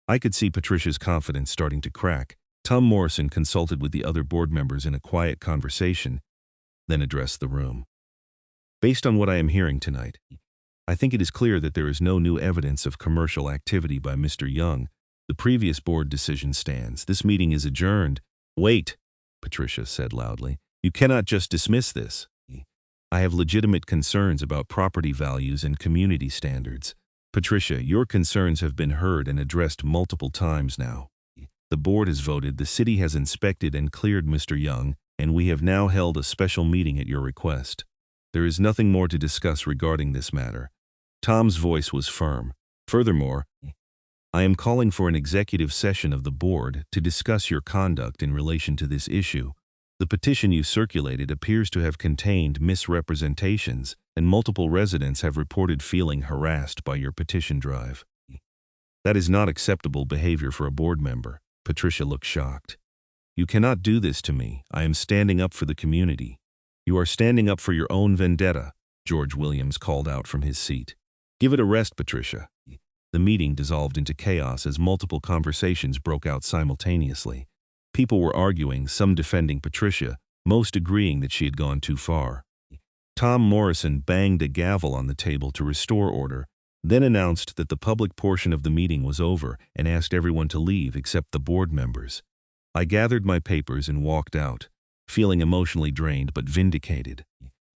I could see Patricia's confidence starting to crack. Tom Morrison consulted with the other board members in a quiet conversation, then addressed the room. Based on what I am hearing tonight, I think it is clear that there is no new evidence of commercial activity by Mr. Young. The previous board decision stands. This meeting is adjourned. Wait, Patricia said loudly. You cannot just dismiss this. I have legitimate concerns about property values and community standards. Patricia, your concerns have been heard and addressed multiple times now. The board has voted, the city has inspected and cleared Mr. Young, and we have now held a special meeting at your request. There is nothing more to discuss regarding this matter. Tom's voice was firm. Furthermore, I am calling for an executive session of the board to discuss your conduct in relation to this issue. The petition you circulated appears to have contained misrepresentations, and multiple residents have reported feeling harassed by your petition drive. That is not acceptable behavior for a board member. Patricia looked shocked. You cannot do this to me. I am standing up for the community. You are standing up for your own vendetta, George Williams called out from his seat. Give it a rest, Patricia. The meeting dissolved into chaos as multiple conversations broke out simultaneously. People were arguing, some defending Patricia, most agreeing that she had gone too far. Tom Morrison banged a gavel on the table to restore order, then announced that the public portion of the meeting was over and asked everyone to leave except the board members. I gathered my papers and walked out, feeling emotionally drained but vindicated.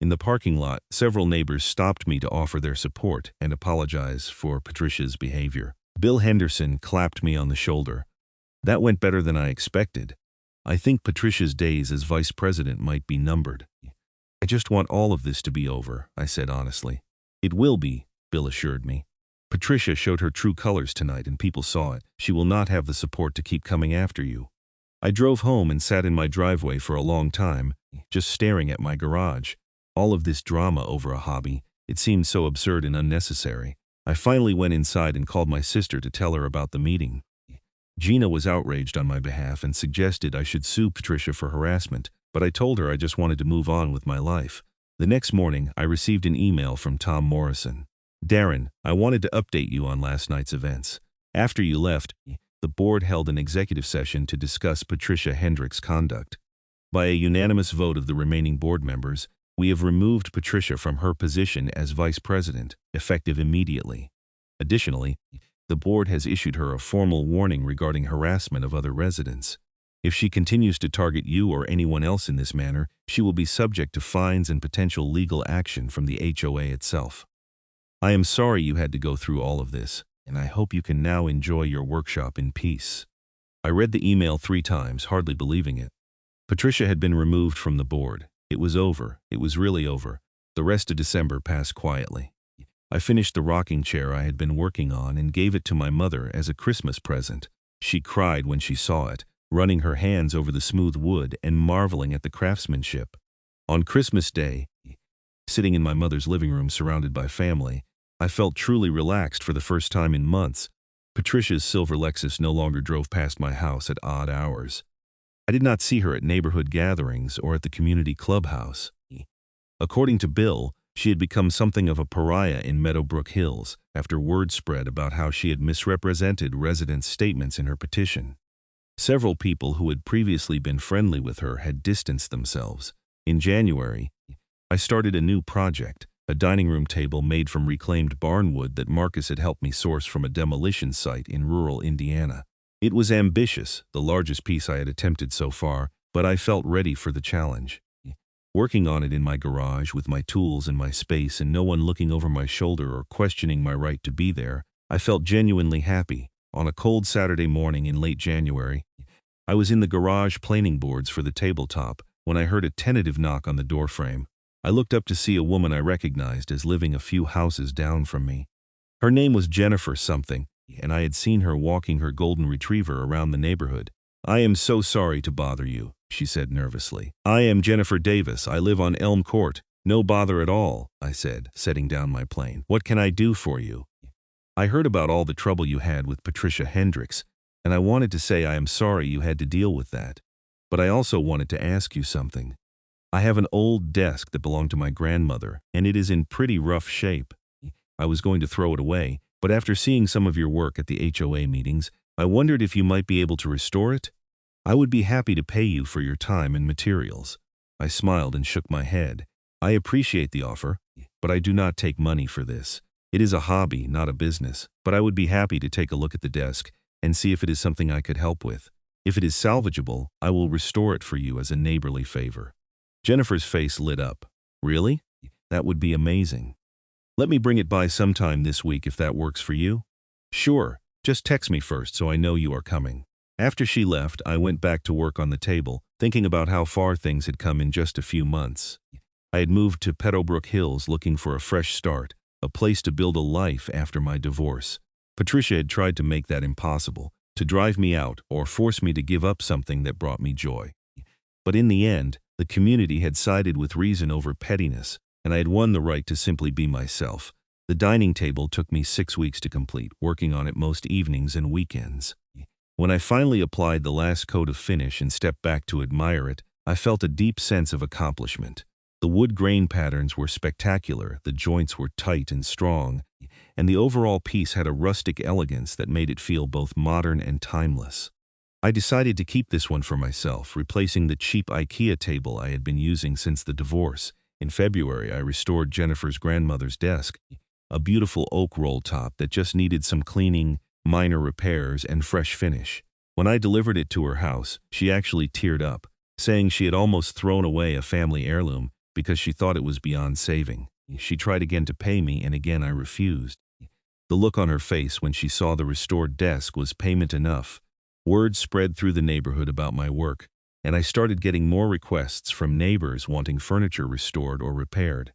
In the parking lot, several neighbors stopped me to offer their support and apologize for Patricia's behavior. Bill Henderson clapped me on the shoulder. That went better than I expected. I think Patricia's days as vice president might be numbered. I just want all of this to be over, I said honestly. It will be, Bill assured me. Patricia showed her true colors tonight and people saw it. She will not have the support to keep coming after you. I drove home and sat in my driveway for a long time, just staring at my garage. All of this drama over a hobby, it seemed so absurd and unnecessary. I finally went inside and called my sister to tell her about the meeting. Gina was outraged on my behalf and suggested I should sue Patricia for harassment, but I told her I just wanted to move on with my life. The next morning, I received an email from Tom Morrison. Darren, I wanted to update you on last night's events. After you left, the board held an executive session to discuss Patricia Hendricks' conduct. By a unanimous vote of the remaining board members, we have removed Patricia from her position as vice president, effective immediately. Additionally, The board has issued her a formal warning regarding harassment of other residents. If she continues to target you or anyone else in this manner, she will be subject to fines and potential legal action from the HOA itself. I am sorry you had to go through all of this, and I hope you can now enjoy your workshop in peace. I read the email 3 times, hardly believing it. Patricia had been removed from the board. It was over. It was really over. The rest of December passed quietly. I finished the rocking chair I had been working on and gave it to my mother as a Christmas present. She cried when she saw it, running her hands over the smooth wood and marveling at the craftsmanship. On Christmas Day, sitting in my mother's living room surrounded by family, I felt truly relaxed for the first time in months. Patricia's silver Lexus no longer drove past my house at odd hours. I did not see her at neighborhood gatherings or at the community clubhouse. According to Bill, she had become something of a pariah in Meadowbrook Hills after word spread about how she had misrepresented residents' statements in her petition. Several people who had previously been friendly with her had distanced themselves. In January, I started a new project, a dining room table made from reclaimed barnwood that Marcus had helped me source from a demolition site in rural Indiana. It was ambitious, the largest piece I had attempted so far, but I felt ready for the challenge. Working on it in my garage with my tools and my space and no one looking over my shoulder or questioning my right to be there, I felt genuinely happy. On a cold Saturday morning in late January, I was in the garage planing boards for the tabletop when I heard a tentative knock on the doorframe. I looked up to see a woman I recognized as living a few houses down from me. Her name was Jennifer something, and I had seen her walking her golden retriever around the neighborhood. "I am so sorry to bother you," she said nervously. "I am Jennifer Davis. I live on Elm Court." "No bother at all," I said, setting down my plane. "What can I do for you?" "I heard about all the trouble you had with Patricia Hendricks, and I wanted to say I am sorry you had to deal with that. But I also wanted to ask you something. I have an old desk that belonged to my grandmother, and it is in pretty rough shape. I was going to throw it away, but after seeing some of your work at the HOA meetings, I wondered if you might be able to restore it. I would be happy to pay you for your time and materials." I smiled and shook my head. "I appreciate the offer, but I do not take money for this. It is a hobby, not a business, but I would be happy to take a look at the desk and see if it is something I could help with. If it is salvageable, I will restore it for you as a neighborly favor." Jennifer's face lit up. "Really? That would be amazing. Let me bring it by sometime this week if that works for you." "Sure, just text me first so I know you are coming." After she left, I went back to work on the table, thinking about how far things had come in just a few months. I had moved to Meadowbrook Hills looking for a fresh start, a place to build a life after my divorce. Patricia had tried to make that impossible, to drive me out or force me to give up something that brought me joy. But in the end, the community had sided with reason over pettiness, and I had won the right to simply be myself. The dining table took me 6 weeks to complete, working on it most evenings and weekends. When I finally applied the last coat of finish and stepped back to admire it, I felt a deep sense of accomplishment. The wood grain patterns were spectacular, the joints were tight and strong, and the overall piece had a rustic elegance that made it feel both modern and timeless. I decided to keep this one for myself, replacing the cheap IKEA table I had been using since the divorce. In February, I restored Jennifer's grandmother's desk, a beautiful oak roll top that just needed some cleaning, minor repairs, and fresh finish. When I delivered it to her house, she actually teared up, saying she had almost thrown away a family heirloom because she thought it was beyond saving. She tried again to pay me, and again I refused. The look on her face when she saw the restored desk was payment enough. Word spread through the neighborhood about my work, and I started getting more requests from neighbors wanting furniture restored or repaired.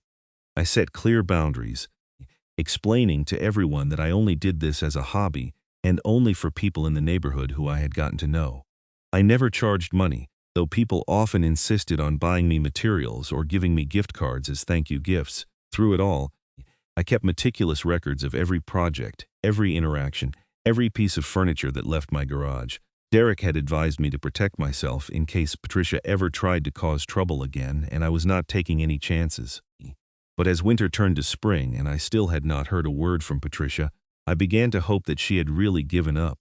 I set clear boundaries, explaining to everyone that I only did this as a hobby and only for people in the neighborhood who I had gotten to know. I never charged money, though people often insisted on buying me materials or giving me gift cards as thank you gifts. Through it all, I kept meticulous records of every project, every interaction, every piece of furniture that left my garage. Derek had advised me to protect myself in case Patricia ever tried to cause trouble again, and I was not taking any chances. But as winter turned to spring and I still had not heard a word from Patricia, I began to hope that she had really given up.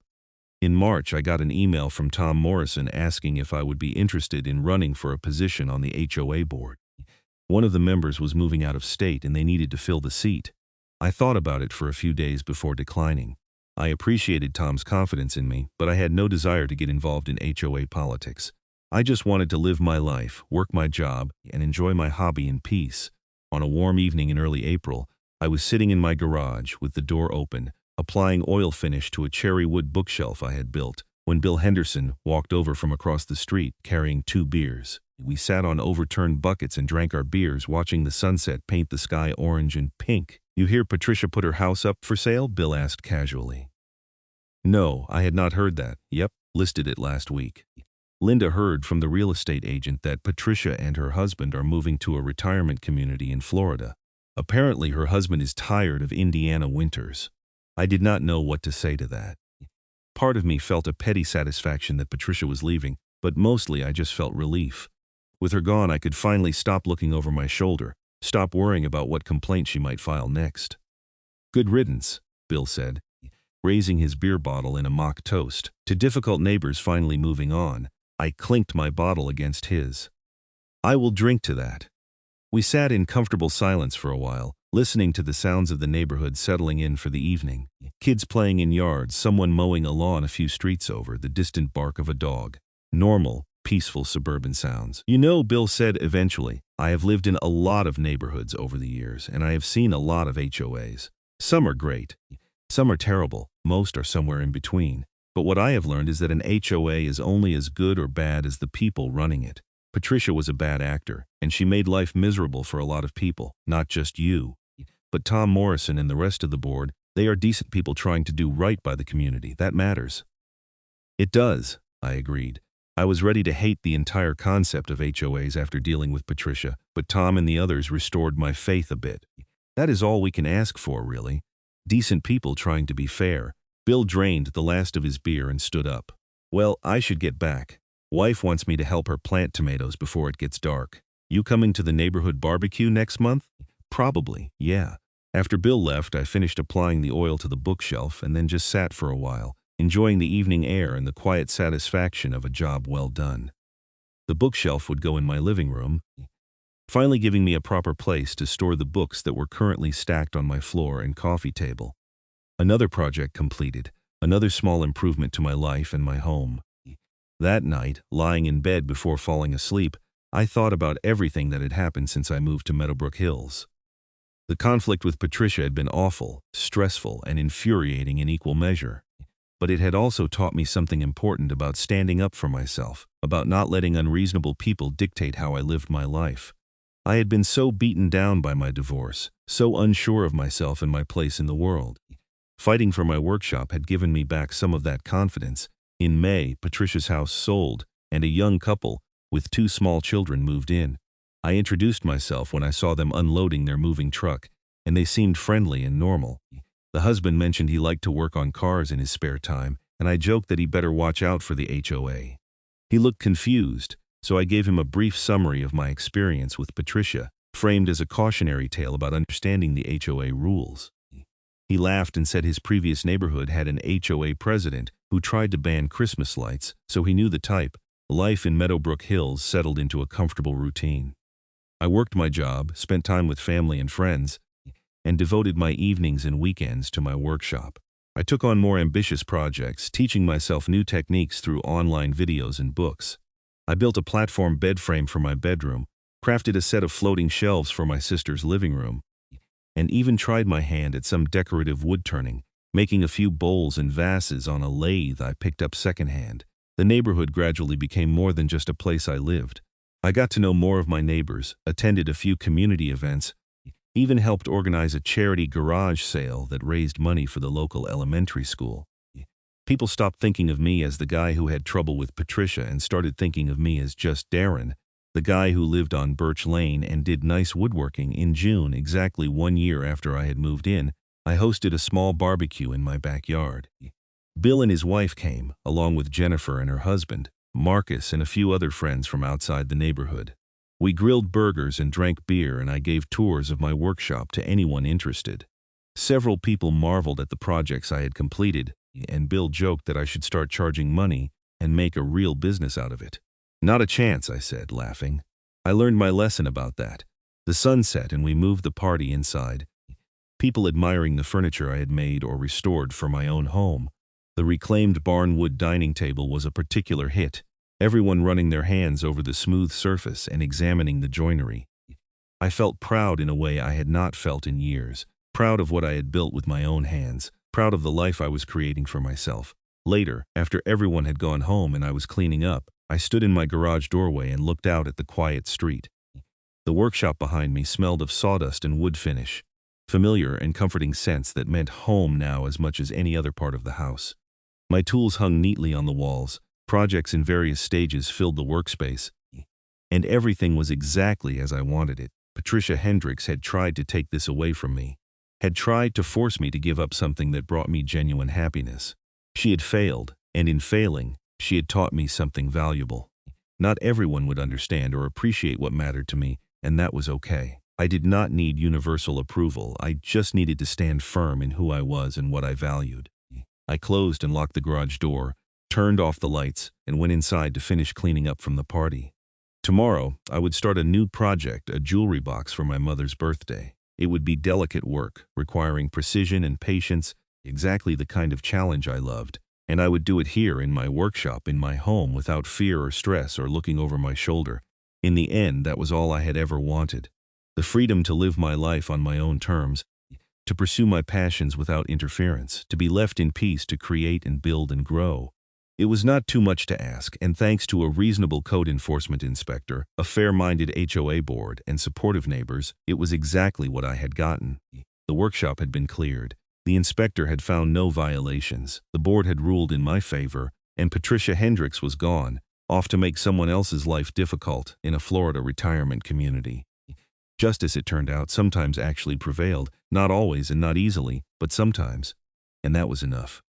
In March, I got an email from Tom Morrison asking if I would be interested in running for a position on the HOA board. One of the members was moving out of state and they needed to fill the seat. I thought about it for a few days before declining. I appreciated Tom's confidence in me, but I had no desire to get involved in HOA politics. I just wanted to live my life, work my job, and enjoy my hobby in peace. On a warm evening in early April, I was sitting in my garage with the door open, applying oil finish to a cherry wood bookshelf I had built, when Bill Henderson walked over from across the street carrying 2 beers. We sat on overturned buckets and drank our beers, watching the sunset paint the sky orange and pink. "You hear Patricia put her house up for sale?" Bill asked casually. No, I had not heard that. Yep, listed it last week. Linda heard from the real estate agent that Patricia and her husband are moving to a retirement community in Florida. Apparently her husband is tired of Indiana winters. I did not know what to say to that. Part of me felt a petty satisfaction that Patricia was leaving, but mostly I just felt relief. With her gone, I could finally stop looking over my shoulder, stop worrying about what complaint she might file next. "Good riddance," Bill said, raising his beer bottle in a mock toast. To difficult neighbors finally moving on, I clinked my bottle against his. "I will drink to that." We sat in comfortable silence for a while, listening to the sounds of the neighborhood settling in for the evening. Kids playing in yards, someone mowing a lawn a few streets over, the distant bark of a dog. Normal, peaceful suburban sounds. "You know," Bill said eventually, "I have lived in a lot of neighborhoods over the years, and I have seen a lot of HOAs. Some are great. Some are terrible. Most are somewhere in between. But what I have learned is that an HOA is only as good or bad as the people running it. Patricia was a bad actor, and she made life miserable for a lot of people, not just you. But Tom Morrison and the rest of the board, they are decent people trying to do right by the community. That matters." "It does," I agreed. I was ready to hate the entire concept of HOAs after dealing with Patricia, but Tom and the others restored my faith a bit. That is all we can ask for, really. Decent people trying to be fair. Bill drained the last of his beer and stood up. "Well, I should get back. Wife wants me to help her plant tomatoes before it gets dark. You coming to the neighborhood barbecue next month?" "Probably, yeah." After Bill left, I finished applying the oil to the bookshelf and then just sat for a while, enjoying the evening air and the quiet satisfaction of a job well done. The bookshelf would go in my living room, finally giving me a proper place to store the books that were currently stacked on my floor and coffee table. Another project completed, another small improvement to my life and my home. That night, lying in bed before falling asleep, I thought about everything that had happened since I moved to Meadowbrook Hills. The conflict with Patricia had been awful, stressful, and infuriating in equal measure. But it had also taught me something important about standing up for myself, about not letting unreasonable people dictate how I lived my life. I had been so beaten down by my divorce, so unsure of myself and my place in the world. Fighting for my workshop had given me back some of that confidence. In May, Patricia's house sold, and a young couple, with 2 small children, moved in. I introduced myself when I saw them unloading their moving truck, and they seemed friendly and normal. The husband mentioned he liked to work on cars in his spare time, and I joked that he better watch out for the HOA. He looked confused, so I gave him a brief summary of my experience with Patricia, framed as a cautionary tale about understanding the HOA rules. He laughed and said his previous neighborhood had an HOA president who tried to ban Christmas lights, so he knew the type. Life in Meadowbrook Hills settled into a comfortable routine. I worked my job, spent time with family and friends, and devoted my evenings and weekends to my workshop. I took on more ambitious projects, teaching myself new techniques through online videos and books. I built a platform bed frame for my bedroom, crafted a set of floating shelves for my sister's living room, and even tried my hand at some decorative wood turning, making a few bowls and vases on a lathe I picked up secondhand. The neighborhood gradually became more than just a place I lived. I got to know more of my neighbors, attended a few community events, even helped organize a charity garage sale that raised money for the local elementary school. People stopped thinking of me as the guy who had trouble with Patricia and started thinking of me as just Darren, the guy who lived on Birch Lane and did nice woodworking. In June, exactly 1 year after I had moved in, I hosted a small barbecue in my backyard. Bill and his wife came, along with Jennifer and her husband, Marcus, and a few other friends from outside the neighborhood. We grilled burgers and drank beer, and I gave tours of my workshop to anyone interested. Several people marveled at the projects I had completed, and Bill joked that I should start charging money and make a real business out of it. "Not a chance," I said, laughing. I learned my lesson about that. The sun set and we moved the party inside. people admiring the furniture I had made or restored for my own home. The reclaimed barnwood dining table was a particular hit, everyone running their hands over the smooth surface and examining the joinery. I felt proud in a way I had not felt in years, proud of what I had built with my own hands, proud of the life I was creating for myself. Later, after everyone had gone home and I was cleaning up, I stood in my garage doorway and looked out at the quiet street. The workshop behind me smelled of sawdust and wood finish, familiar and comforting scents that meant home now as much as any other part of the house. My tools hung neatly on the walls, projects in various stages filled the workspace, and everything was exactly as I wanted it. Patricia Hendricks had tried to take this away from me, had tried to force me to give up something that brought me genuine happiness. She had failed, and in failing, she had taught me something valuable. Not everyone would understand or appreciate what mattered to me, and that was okay. I did not need universal approval. I just needed to stand firm in who I was and what I valued. I closed and locked the garage door, turned off the lights, and went inside to finish cleaning up from the party. Tomorrow, I would start a new project, a jewelry box for my mother's birthday. It would be delicate work, requiring precision and patience, exactly the kind of challenge I loved, and I would do it here in my workshop in my home without fear or stress or looking over my shoulder. In the end, that was all I had ever wanted. The freedom to live my life on my own terms, to pursue my passions without interference, to be left in peace to create and build and grow. It was not too much to ask, and thanks to a reasonable code enforcement inspector, a fair-minded HOA board, and supportive neighbors, it was exactly what I had gotten. The workshop had been cleared. The inspector had found no violations. The board had ruled in my favor, and Patricia Hendricks was gone, off to make someone else's life difficult in a Florida retirement community. Justice, it turned out, sometimes actually prevailed, not always and not easily, but sometimes. And that was enough.